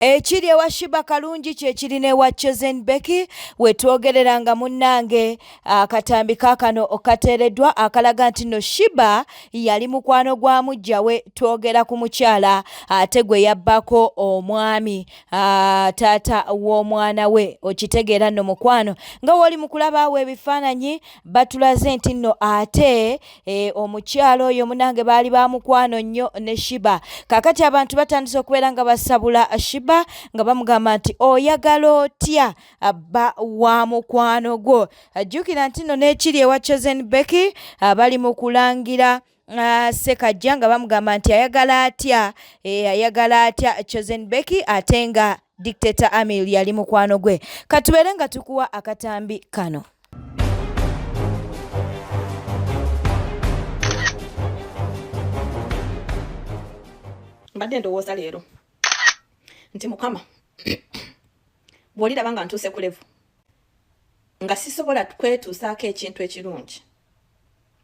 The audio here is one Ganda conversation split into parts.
Ekiri ewa Shiba Kalungi kyekiri n'ewa Chosen Becky wetwogereranga munnange akatambi kaakano okateereddwa akalaga nti no Shiba yali mukwano gwa mujja we twogera ku mukyala ate gwe yabbako omwami taata w'omwana we okitegeera nno mukwano nga woli mu kulabaawo ebifaananyi batulaze nti nno ate omukyala oyo munnange baali ba mukwano nnyo ne Shiba kaakati abantu batandise okubeera nga basabula Shiba nga bamugamba nti oyagala otya abba wa mukwano gwo. Ajjukira nti nno n'ekiri ewa Chosen Becky bali mu kulangira Sekajja nga bamugamba nti ayagala atya Chosen Becky ate nga Dictator Amil yali mukwano gwe. Katubeere nga tukuwa akatambi kano. Mbadde ndowooza leero nti Mukama bw'oliraba nga ntuuse ku levu nga sisobola kwetuusaako ekintu ekirungi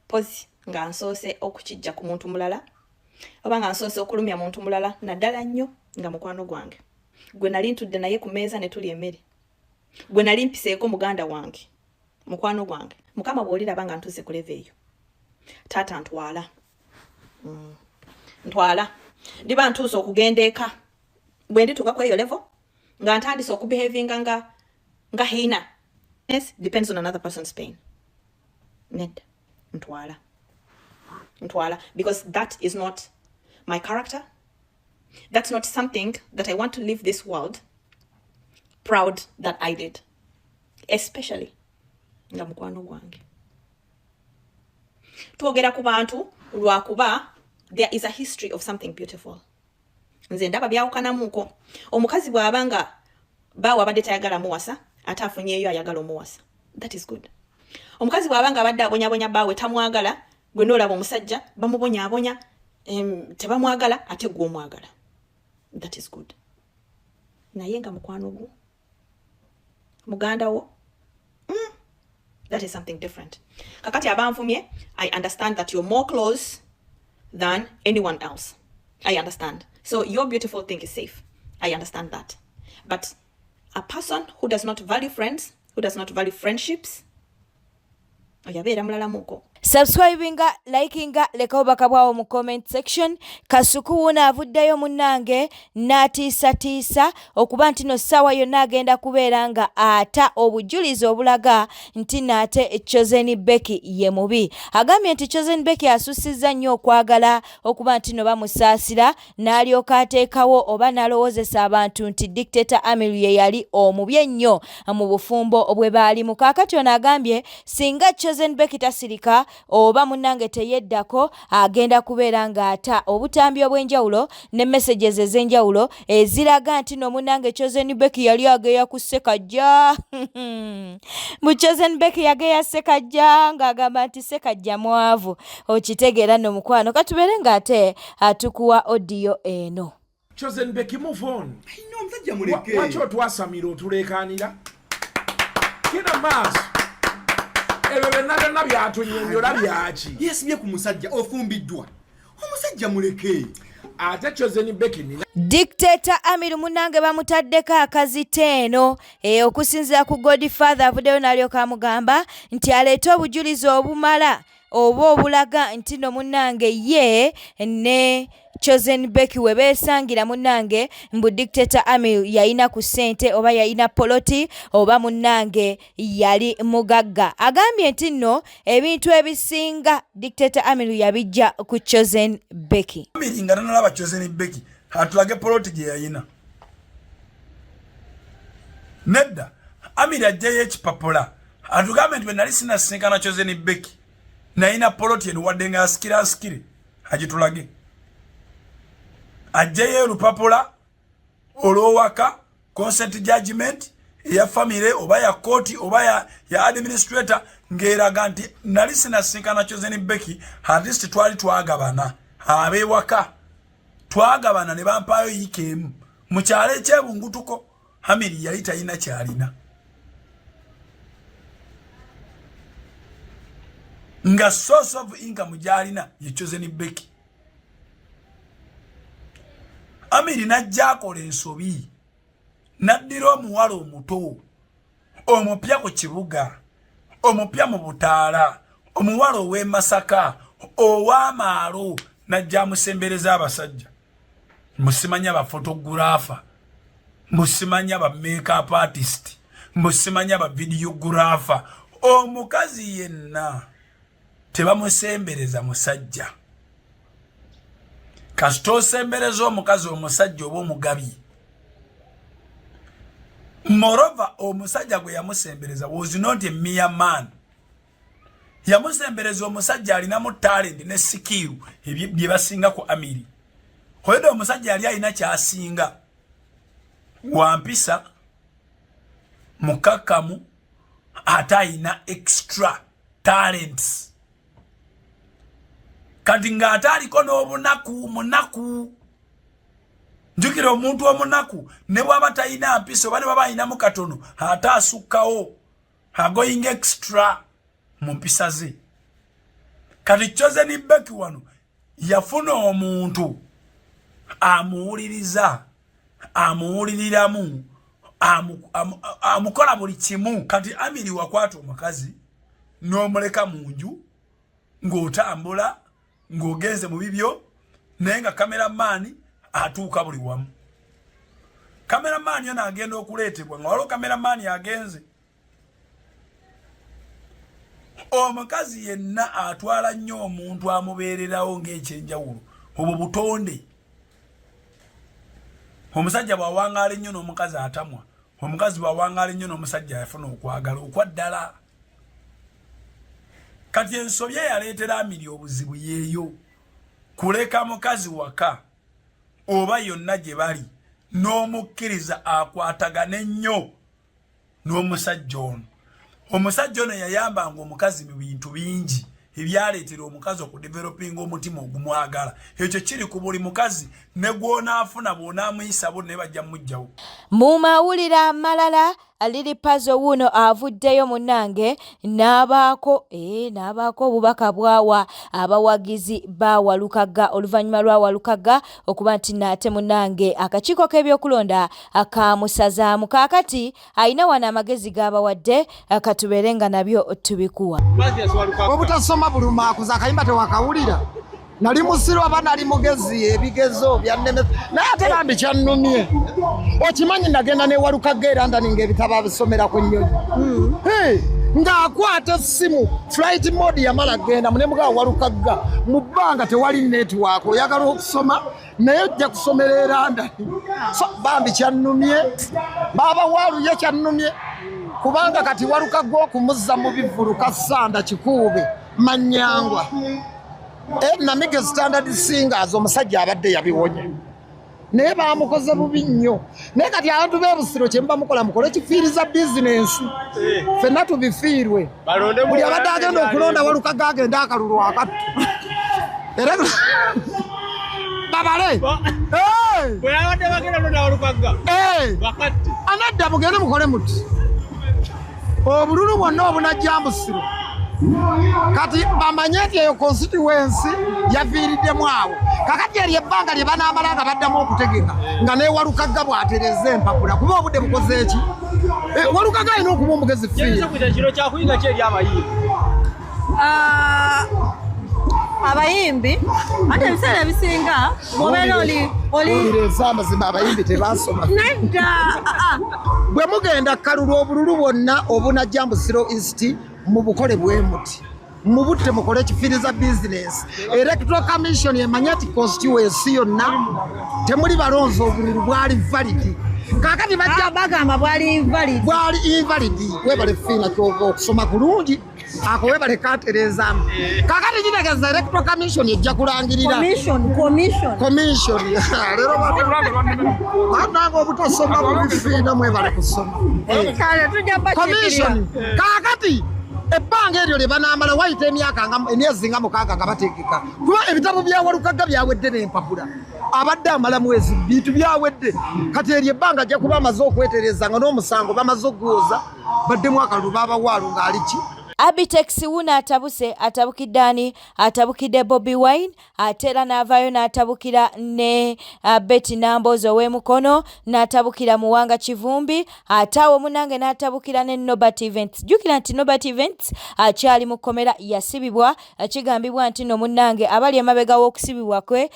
pozi nga nsoose okukijja ku muntu mulala oba nga nsoose okulumya muntu mulala naddala nnyo nga mukwano gwange gwe nali ntudde naye ku meeza ne tuli emmere gwe nali mpiseeko muganda wange mukwano gwange. Mukama bw'oliraba nga ntuuse ku levu eyo taata ntwala ndiba ntuuse okugenda eka bwe ndituuka ku eyo level nga ntandise okubehavinga nga hina. Yes, depends on another person's pain. Nedda ntwala because that is not my character. That's not something that I want to leave this world proud that I did, especially nga mukwano gwange. Twogera ku bantu lwakuba there is a history of something beautiful. Nze ndaba byawukanamuko omukazi bw'abanga bawa abadde tayagala muwasa ate afunyeeyo ayagala omuwasa, that is good. Omukazi bw'abanga abadde abonyabonya baawe tamwagala gwe n'olaba omusajja bamubonyaabonya tebamwagala ate gwe omwagala, that is good. Naye nga mukwano gwo muganda wo that is something different. Kakati abanvumye, I understand that you're more close than anyone else. I understand. So your beautiful thing is safe. I understand that. But a person who does not value friends, who does not value friendships, oyabeera mulala muko. Subscribinga, likinga, leka obubaka bwawo mu comment section. Kasuku wuna avuddeyo munnange n'atiisa okuba nti no ssaawa yonna agenda kubeera nga ata obujulizi obulaga nti naate Chosen Becky ye mubi. Agambye nti Chosen Becky asussizza nnyo okwagala okuba nti no bamusaasira n'alyoka ateekawo oba n'alowoozesa abantu nti Dictator Amil ye yali omubi ennyo mu bufumbo bwe baalimu. Kaakati ono agambye singa Chosen Becky tasirika oba munnange teyeddako agenda kubeera nga ata obutambi obw'enjawulo ne messages ez'enjawulo eziraga nti no munnange Chosen Becky yali ageya ku Sekajja. Mu Chosen Becky yageya Sekajja ng'agamba nti Sekajja mwavu, okitegeera no mukwano. Katubeere nga ate atukuwa audio eno. Chosen Becky, move on. Ino msajja muleke. Wacho otwasamira otuleekaanira kina maaso ebyo byonna byatunyonyola byaki. Yesibye ku musajja ofumbiddwa omusajja muleke. Ate Chosen Becky nina Dictator Amil munnange bamutaddeko akaziteeno okusinziira ku Godfather avuddeyo n'alyoka amugamba nti aleete obujulizi obumala oba obulaga nti no munnange ye ne Chosen Becky we beesangira munnange mbu Dictator Amil yalina ku ssente oba yalina poloti oba munnange yali mugagga. Agambye nti nno ebintu ebisinga Dictator Amil yabijja ku Chosen Becky. Amil nga nalaba Chosen Becky atulage poloti gye yalina. Nedda Amil ajjayo ekipapula atugambe nti bwe nali sinasinkana Chosen Becky nalina poloti eno wadde nga asikire agitulage. Ajjayo olupapula olw'owaka consent judgment ya family oba ya court oba ya administrator ng'eraga nti nali sinasinkana Chosen Becky at least twali twagabana ab'ewaka twagabana ne bampaayo yikemu mu kyalo ekyebungutuko. Amil yali talina kyalina nga source of income gyalina ye Chosen Becky. Amil najja akola ensobi naddira omuwala omuto omupya ku kibuga omupya mu Butaala omuwala ow'e Masaka ow'amaalo najja musembereza abasajja musimanya ba photographer musimanya ba makeup artist musimanya ba videographer omukazi yenna tebamusembereza musajja kasito sembereza omukazi omusajja oba omugabi moreover omusajja gwe yamusembereza was not a mere man yamusembereza omusajja alinamu talent ne skill bye basinga ku Amiri hoydo omusajja yali alina kyasinga wampisa mukakamu atayina extra talents kati nga ataliko n'obunaku munaku njukira omuntu omunaku ne bwaba tayina mpiso bali baba ayinamu katono ate asukkawo going extra mu mpisa ze kati Chosen Becky wano yafuna omuntu amuwuliriza amuwuliriramu amukola buli kimu kati Amiri wakwata omukazi n'omuleka mu nju ng'otambula ng'ogenze mu bibyo naye nga cameraman atuuka buli wamu cameraman yona agenda okuleetebwa nga waliwo cameraman agenze omukazi yenna atwala nnyo omuntu amubeererawo ng'ekyenjawulo obwo butonde omusajja bw'awangaala ennyo n'omukazi atamwa omukazi bw'awangaala ennyo n'omusajja yafuna okwagala okwaddala kati ensobya yaleetera Amiri obuzibu yeeyo kuleka mukazi waka oba yonna gye bali n'omukkiriza akwatagana ennyo n'omusajja ono omusajja ono yayambanga omukazi mu bintu bingi ebyaleetera omukazi okudevelopinga omutima ogumwagala ekyo kiri ku buli mukazi ne gw'onaafuna bw'onaamuyisa bo ne bajja mujjawo mu mawulire amalala Lily Pazo wuno avuddeyo munnange n'abaako obubaka bwawa abawagizi ba Walukaga oluvannyuma lwa Walukaga okuba nti nate munnange akakiiko k'ebyokulonda akamusazaamu kaakati ayina wano amagezi g'abawadde katubeere nga nabyo tubikuwa obutasoma buluma akuza akayimba tewakawulira nali musiro aba nali mugezi ebigezo byanneme naye ate bambi kyannumye okimanyi nagenda ne Walukaga era ndaninga ebitabo abisomera ku nnyonyi ng'akwata essimu flight mode yamala genda munemuga Walukaga mu bbanga tewali network oyagala okusoma naye ojja kusomera era ndani so bambi kyannumye baba waluye kyannumye kubanga kati Walukaga okumuzza mu bivulu kasanda kikuube manyangwa Namige standard singers omusajja abadde yabiwonye naye bamukoze bubi nnyo naye kati abantu b'ebusiro kye muba mukola mukole kifiiriza bizinensi ffenna tubifiirwe buli abadde agenda okulonda Walukaga agenda akalulu akattu era babale anadda mugende mukole muti obululu bwonna obunajja mbusiro kati bamanye nti eyo constituency yaviiriddemu awo kakati eri ebbanga lye banaamala nga baddamu okutegeka nga ne Walukaga bw'atereza empapula kuba obudde bukoze eki Walukaga alina okuba omugezi abayimbi ate ebiseera ebisinga mubeera olirezamazima abayimbi tebasoma nedda bwe mugenda kalulu obululu bwonna obunajja mbusiro east mu bukole bwe muti mubutte mukole kifiiriza business electoral commission emanya ati constituency yonna temuli balonzi obululu bwali valid kakati bajja bagamba bwali invalid webale fiina kyova okusoma kulungi ako webale katereezaamu kakati kitegeeza electoral commission ejja kulangirira commission leero bananga obutasoma bubifiina mwebale kusoma commission kakati ebbanga eryo lye banaamala wayita emyezi nga 6 nga bategeka kuba ebitabo bya Walukaga byawedde n'empapula abadde amala mwezi bintu byawedde kati eryo ebbanga ajja kuba amaze okwetereza nga n'omusango bamaze okuwoza baddemu akalulu baabawaalu ng'ali ki Abitex Wuna atabuse atabukidani atabukide Bobby Wine atera n'avaayo n'atabukira ne Betty Nambozo w'emukono n'atabukira Muwanga Kivumbi ataawo munange n'atabukira ne Nobert Events. Jukira nti Nobert Events akyali mu kkomera yasibibwa akigambibwa nti no munange abali emabega w'okusibibwa kwe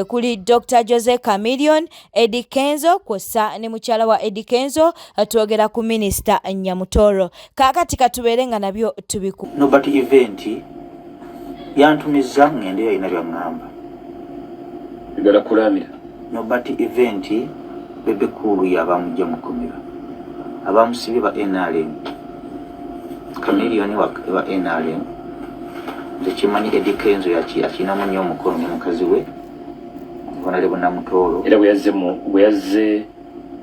kuli Dr. Jose Chameleon, Eddie Kenzo kwossa ne mukyala wa Eddie Kenzo atwogera ku Minister Nyamutoro. Kaakati katubeere nga nabyo tubiku. Nobert Event yantumiza ngende yalina byangamba. Bigala kulamira. Nobert Event bebe kulu yabamujja mu kkomera. Abamusibe ba NRM. Chameleon wa NRM. Zekimanyi Eddie Kenzo yakina munyo omukono mukazi we. Bonale bona mutolo. Era bwe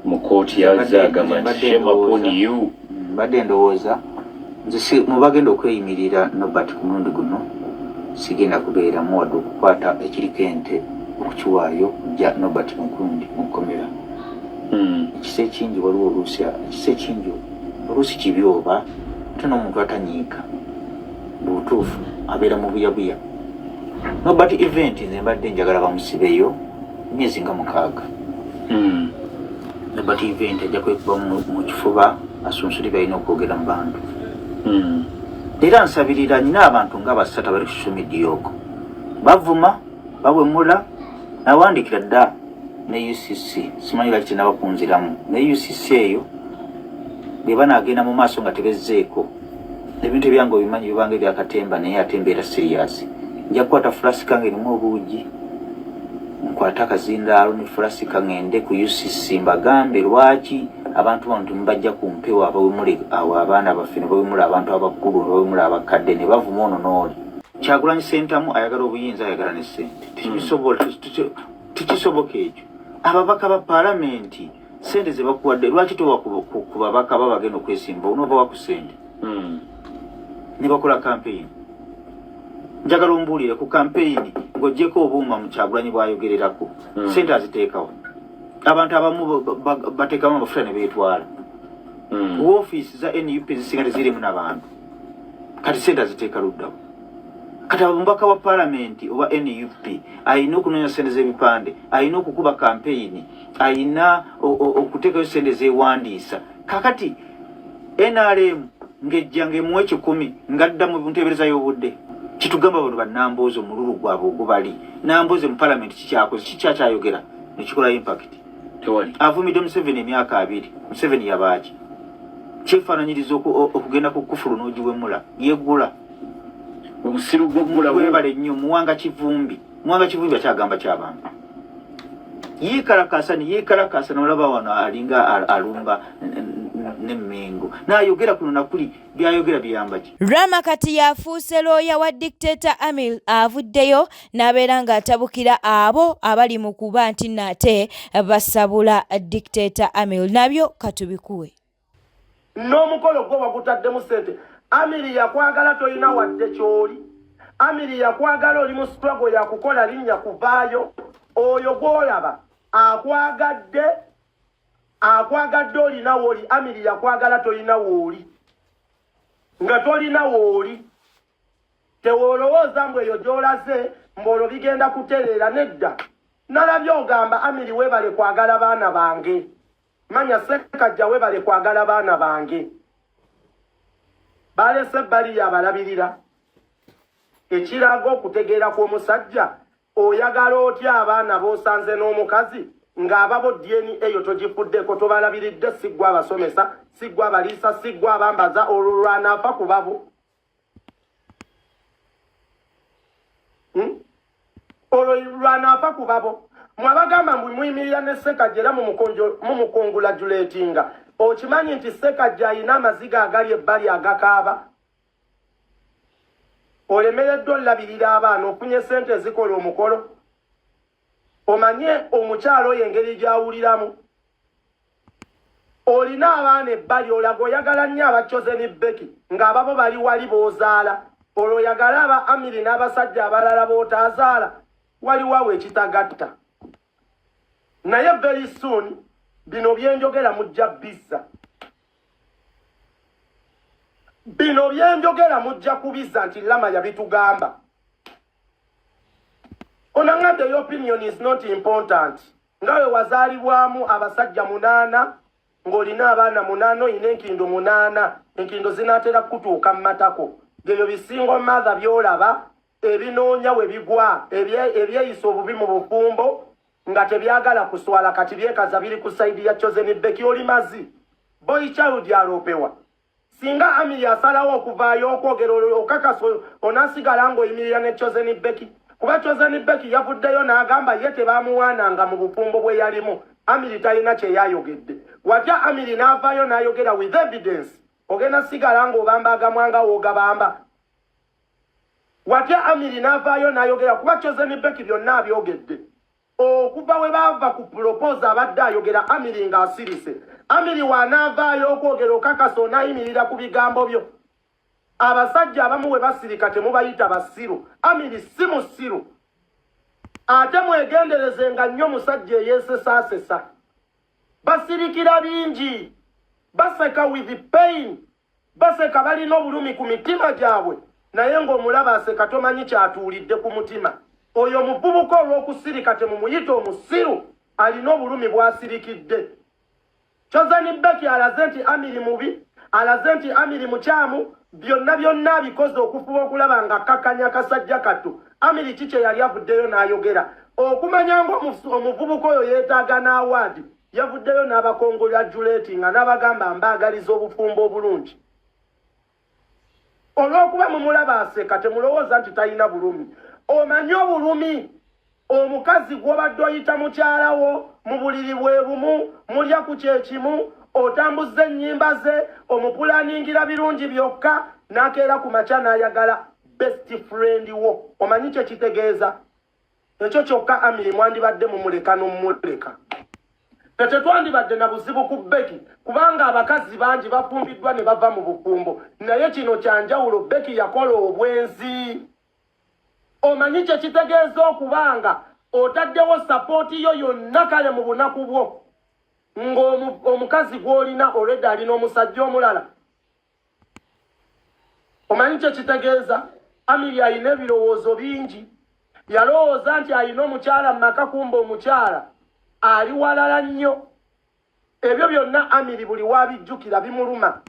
mu kooti yazagamba shame upon you. Mbadde ndowooza nze mubagenda okweyimirira Nobert ku mulundi guno sigenda kubeera muwadde okukwata ekiriko ente okukiwaayo ja Nobert mukundi mukomera. Ekisa ekingi waliwo oluusi kibyoba ate n'omuntu atanyiika butuufu abeera mu buyabuya. Nobert Event nze mbadde njagala bamusibeyo myezi nga 6. Nobert Event ajja kwekuba mu kifuba asunsulira alina okwogera mu bantu. Era nsabirira nina abantu nga basatu bali ku social media okwo bavuma bawemula nawandikira dda ne UCC simanyi laki nabakunziramu ne UCC eyo bwe banagenda mu maaso nga tebezzeeko ebintu ebyange bimanyi bibange byakatemba naye atembeera serious nja kukwata fulasika ng'erimu obuugi nkwata akazindaalo ne fulasika ngende ku UCC mbagambe lwaki abantu bantu mbajja ku mpewo abawemule awo abaana baffe ne bawemula abantu abakulu ne bawemula abakadde ne bavuma ono n'oli. Kyagulanyi Ssentamu ayagala obuyinza ayagala ne ssente. Tekisoboka ekyo. Ababaka ba paalamenti ssente ze bakuwadde lwaki towa ku babaka babagenda okwesimba onoova wa ku ssente ne bakola kampeyini. Njagala ombuulire ku kampeyini ng'oggyeko obuuma mu Kyagulanyi bw'ayogererako ssente aziteekawo. Abantu abamu bateekamu amafuta ne beetwala. Woofiisi za NUP zisigale zirimu n'abantu kati ssente aziteeka luddawo. Kati omubaka wa paalamenti owa NUP alina okunoonya ssente z'ebipande, alina okukuba kampeyini, alina okuteekayo ssente z'ewandiisa. Kakati NRM ng'ejja ng'emuwa 10 ng'adda mu nteebereza y'obudde. Kitugamba bano bannamboozi omululu gwabwe ogubali. Namboozi mu paalamenti kikyakoze kikyakyayogera ne kikola impact. Avumidde Museveni emyaka 2. Museveni yabaaki. Kyefaananyiriza okugenda ku kufulu n'ogiwemula. Yeggula. Obusiru gw'oggula webale nnyo Muwanga Kivumbi. Muwanga Kivumbi akyagamba ky'abantu. Yeekalakaasa n'olaba wano alinga alumba n'emmengo. N'ayogera kuno nakuli byayogera biyamba ki? Rama kati yafuuse looya wa Dictator Amil avuddeyo n'abeera ng'atabukira abo abali mu kuba nti nate basabula Dictator Amil. Nabyo katubikuwe. N'omukolo gwo bagutaddemu ssente. Amiri yakwagala toyina wadde kyoli. Amiri yakwagala oli mu struggle yakukola linnya kuvaayo. Oyo gw'olaba akwagadde olina wooli. Amiri yakwagala toyina wooli. Nga tolina wooli tewoolowooza mbu eyo gy'olaze mb'olwo bigenda kutereera nedda. Nalabye ogamba Amiri weebale kwagala baana bange. Manya Ssekajja weebale kwagala baana bange. Balese ebbali abalabirira. Ekiraga okutegeera kw'omusajja oyagala otya abaana b'osanze n'omukazi ng'ababo DNA eyo togifuddeko tobalabiridde siggwa abasomesa siggwa abaliisa siggwa abambaza olulwanaafa ku babo. Olulwanaafa ku babo. Mwabagamba mbu muyimirira ne Ssekajja era mumukongulajuleetinga. Okimanyi nti Ssekajja alina amaziga agali ebbali agakaaba. Olemereddwa olabirira abaana ofunye ssente ezikola omukolo. Omanye omukyalo oyo engeri gy'awuliramu. Olina abaana ebbali olaga oyagala nnyo abacoze ne Beki ng'ababo bali wali b'ozaala. Olwo oyagala aba Amiri n'abasajja abalala b'otaazaala waliwo awo ekitagatta. Naye very soon bino byenjogera mujja bissa. bino byenjogera mujja kubizza nti Lama yabitugamba. Onangade your opinion is not important. Ngawe wazalibwamu abasajja 8 ng'olina abaana 8 ine enkindo 8 enkindo zinatera kutuuka mu matako. Gebyo bisingo mother byolaba ebinoonya we bigwa ebyeyisa obubi mu bufumbo nga tebyagala kuswala kati byekaza biri ku side ya Chosen Beki oli mazi. Boy child yalopewa. Singa Amiri asalawo okuvaayo okwogera okakaso onasigala ng'oyimirira ne Chosen Beki. Kuba Chosen Beki yavuddeyo n'agamba ye tebamuwaananga mu bufumbo bwe yalimu. Amiri talina kye yayogedde. Watya Amiri n'avaayo n'ayogera with evidence. Ogenda sigala ng'obamba mwanga w'ogabamba. Watya Amiri n'avaayo n'ayogera kuba Chosen Beki byonna abyogedde. Okuva we bava ku propose abadde ayogera Amiri ng'asirise. Amiri wanaavaayo okwogera okakasa onayimirira ku bigambo byo. Abasajja abamu we basirika temubayita basiru. Amiri si musiru. Ate mwegenderezenga nnyo musajja eyeesesaasesa. Basirikira bingi. Baseka with pain. Baseka balina obulumi ku mitima gyabwe. Naye ng'omulaba aseka tomanyi kyatuulidde ku mutima. Oyo muvubuka olw'okusirika temumuyita omusiru. Alina obulumi bw'asirikidde. Chosen Beki alaze nti Amiri mubi. Alaze nti Amiri mukyamu. Byonna bikoze okufuba okulaba nga kakanya kasajja kattu. Amiri kikye yali avuddeyo n'ayogera. Okumanya ng'omuvubuka oyo yeetaaga n'awaadi. Yavuddeyo n'abakongratulating nga n'abagamba mbaagaliza obufumbo obulungi. Olw'okuba mumulaba aseka temulowooza nti talina bulumi. Omanyi obulumi omukazi gw'obadde oyita mukyalawo mu buliri bwe bumu mulya ku kyekimu otambuza ennyimba ze omupulaningira birungi byokka n'akeera ku makya n'ayagala best friend wo. Omanyi kye kitegeeza? Ekyo kyokka Amiri mwandibadde mumuleka n'omuleka. Tetwandibadde na buzibu ku Beki kubanga abakazi bangi bafumbiddwa ne bava mu bufumbo. Naye kino kyanjawulo Beki yakola obwenzi. Omanyi kye kitegeeza okubanga otaddewo sapooti yo yonna kale mu bunaku bwo ng'omukazi gw'olina already alina omusajja omulala. Omanyi kye kitegeeza? Amiri alina ebirowoozo bingi. Yalowooza nti alina omukyala mu maka kumba omukyala ali walala nnyo. Ebyo byonna Amiri buli wabijjukira bimuluma.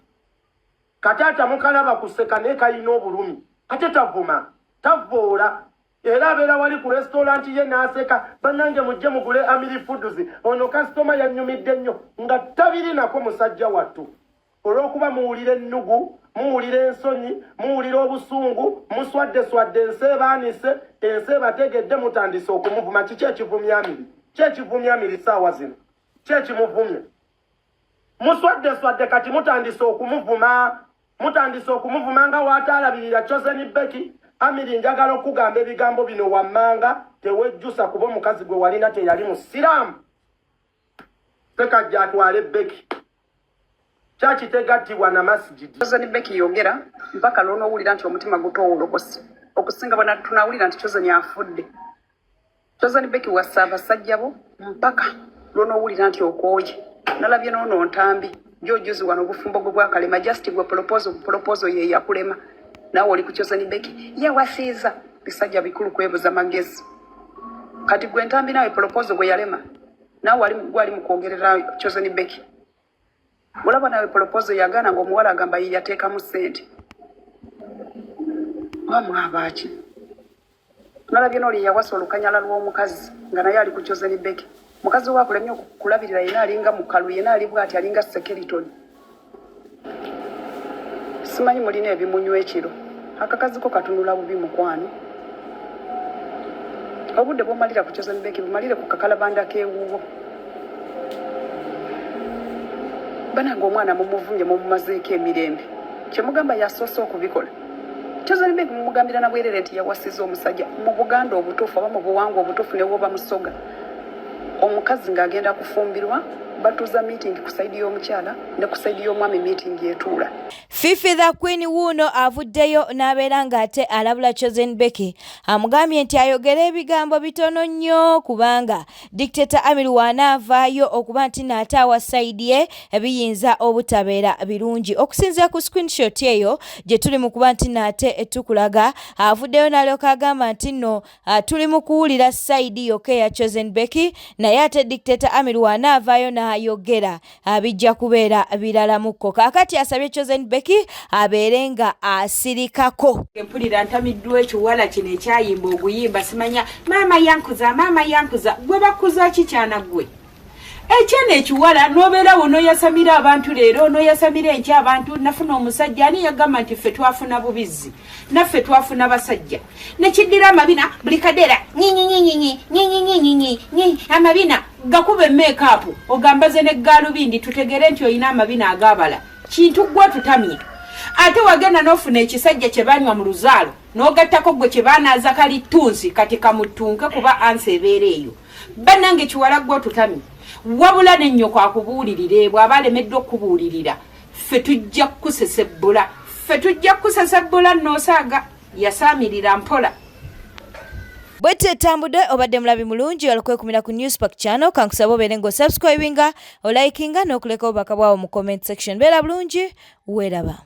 Kataata mukalaba kuseka naye kalina obulumi. Ate tavuma. Tavoola. Era abeera wali ku restaurant ye n'aseka bannange mujje mugule Amiri Foods. Ono kasitoma yannyumidde nnyo nga tabirinako musajja wattu. Olw'okuba muwulira ennugu, muwulira ensonyi, muwulira obusungu, muswadde ensi ebaanise, ensi ebategedde mutandise okumuvuma. Kiki ekivumya Amiri? Ki ekivumya Amiri ssaawa zino? Ki ekimuvumya? Muswadde kati mutandise okumuvuma. Mutandise okumuvuma nga waataalabirira Chosen Beki. Amiri njagala okugamba ebigambo bino wammanga tewejjusa kuba omukazi gwe walina teyali musiraamu. Sekajja atwale Beki. Kyakitegattibwa na masjidi. Chosen Beki yogera mpaka n'onoowulira nti omutima gutowolokosa. Okusinga bonna tunaawulira nti Chosen afudde. Chosen Beki wassa abasajja bo mpaka n'onoowulira nti okooye. Nalabye n'ono ntambi. Gy'ojuzi wano obufumbo gwe bwakalema just gwe proposal ye yakulema. Nawe oli ku Chosen Beki yawasiiza bisajja bikulu kwebuza magezi. Kati gwe ntambi nawe proposal gwe yalema. Nawe wali mu kwongerera Chosen Beki. Olaba nawe proposal yagaana ng'omuwala agamba ye yateekamu ssente. Bamwabaki. Nalabye n'oli yawasa olukanyala lw'omukazi nga naye ali ku Chosen Beki. Mukazi waakulemye okulabirira yena alinga mukalu yena ali bw'ati alinga Sekeriton. Simanyi mulina ebimunywa ekiro. Akakazi ko katunula bubi mukwano. Obudde bw'omalira ku Chosen Beki bumalire ku kakalabanda k'ewuwo. Bananga omwana mumuvunye mumumazeeko emirembe. Kye mugamba yasoose okubikola. Chosen Beki mumugambira na bwerere nti yawasiza omusajja mu Buganda obutuufu oba mu buwangwa obutuufu ne woba musoga. Omukazi ng'agenda kufumbirwa batuuza meeting ku saidi y'omukyala ne ku saidi y'omwami meeting etuula. Fifi the Queen wuuno avuddeyo n'abeera ng'ate alabula Chosen Becky amugambye nti ayogera ebigambo bitono nnyo kubanga Dictator Amiru wanaavaayo okuba nti n'ate awa saidi ye ebiyinza obutabeera birungi. Okusinziira ku screenshot eyo gye tuli mu kuba nti n'ate tukulaga avuddeyo n'alyoka agamba nti nno tuli mu kuwulira saidi yokka eya Chosen Becky naye ate Dictator Amiru wanaavaayo n'ayogera bijja kubeera biralamuko. Kaakati asabye Chosen Becky abeere nga asirikako. Empulira ntamiddwa ekiwala kino ekyayimba oguyimba simanya maama yankuza gwe bakuza kikyana gwe. Ekyana ekiwala n'obeera wo n'oyasamira abantu leero n'oyasamira enkya abantu nafuna omusajja ani yagamba nti ffe twafuna bubizzi naffe twafuna basajja nekiddira amabina buli kadeera amabina gakuba emmeekaapu ogambaze ne gaalubindi tutegere nti olina amabina agabala kintu gwe tutamye ate wagenda n'ofuna ekisajja kye banywa mu luzaalo n'ogattako gwe kye baanaaza kali ttunsi kati kamutunke kuba ansi ebeera eyo bannange kiwala gwe tutamye wabula n'ennyoko akubuulirire bw'aba alemeddwa okubuulirira ffe tujja kukusesebbula n'osaaga yasaamirira mpola. Bwete tambudde obadde mulabi mulungi olukwekumira ku Newspark channel kankusaba obeere ng'osubscribinga olikinga n'okuleka obubaka bwawo mu comment section. Beera bulungi weeraba.